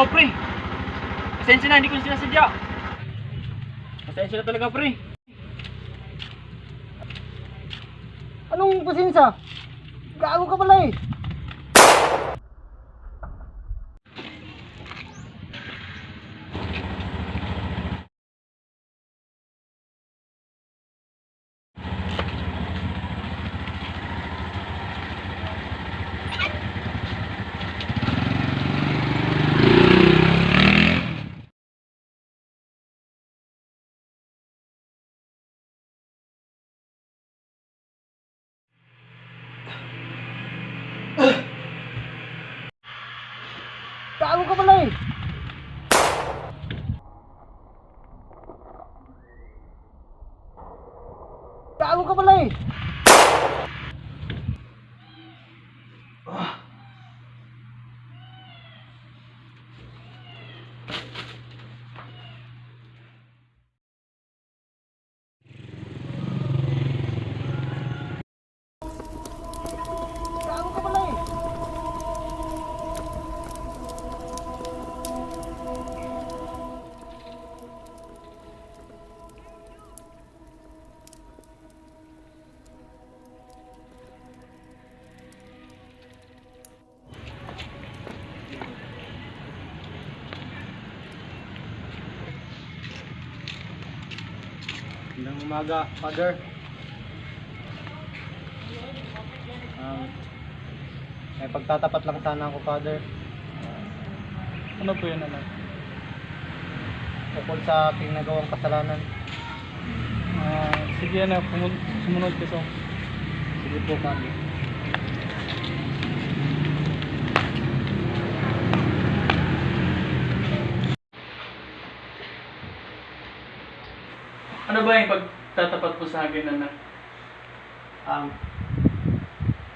ikaw, pre. Pasensya na, hindi ko sinasadya. Pasensya na talaga, pre. Anong pasensya? Gago ka pala eh. Gago ka pala eh. Gago ka pala eh. Gago ka pala eh. Magandang umaga, Father. May pagtatapat lang sana ako, Father. Ano po yun, anak? Tungkol sa aking nagawang kasalanan. Sige anak, sumunod ka sa. Sige po, Father. Ano ba yung pagtatapat po sa akin, anak?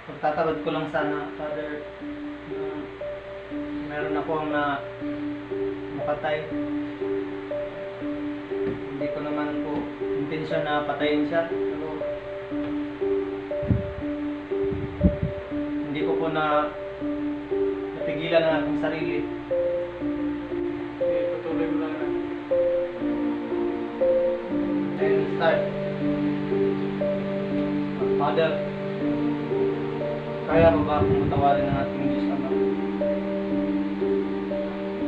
Pagtatapat ko lang sana, Father, na meron akong napatay. Hindi ko naman po intensyon na patayin siya, pero hindi ko po napigilan ang aking sarili. Okay, patuloy mo lang, anak. And start. Father, kaya mo ba akong matawarin ng ating Diyos Ama?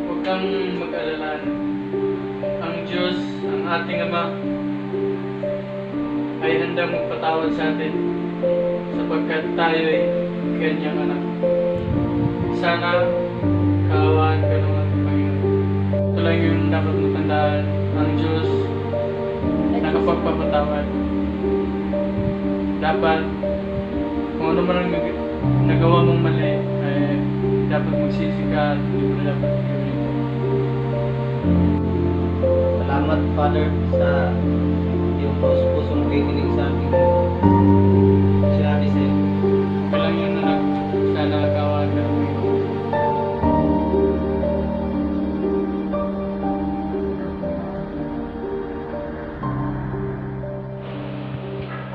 Huwag kang mag-alala. Ang Diyos, ang ating Ama, ay handang magpatawad sa atin sapagkat tayo ay kanyang anak. Sana kaawaan ka ng ating Panginoon. Ito lang yung dapat mong tandaan. Ang Diyos nakapagpapatawad. Dapat kung ano man ang nagawa mong mali ay dapat magsisi ka at hindi mo na dapat gawin ito. Salamat, Father, sa iyong pusong kikinig sa aking sinabi sa iyo. Ito lang yun, anak. Sana kaawaan ka ng Panginoon.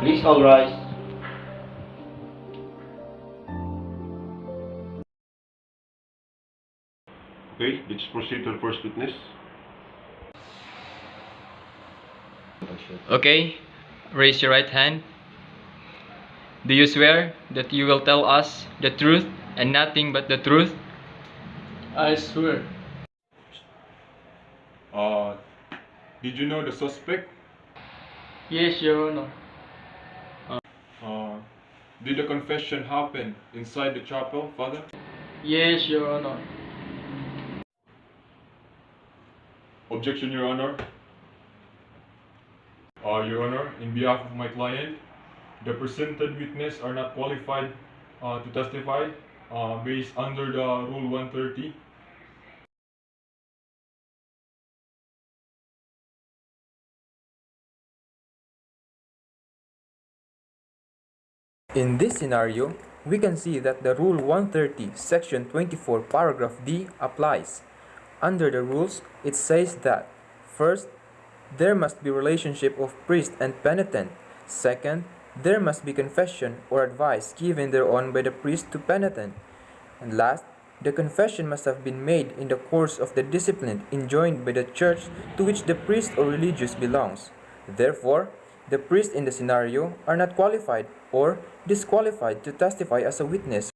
Please all rise. Okay, let's proceed to the first witness. Okay, raise your right hand. Do you swear that you will tell us the truth and nothing but the truth? I swear. Did you know the suspect? Yes, Your Honor. Did the confession happen inside the chapel, Father? Yes, Your Honor. Objection, Your Honor. Your Honor, in behalf of my client, the presented witness are not qualified to testify based under the Rule 130. In this scenario, we can see that the Rule 130, Section 24, Paragraph D applies. Under the rules, it says that, first, there must be relationship of priest and penitent. Second, there must be confession or advice given thereon by the priest to penitent. And last, The confession must have been made in the course of the discipline enjoined by the church to which the priest or religious belongs. Therefore, the priests in the scenario are not qualified or disqualified to testify as a witness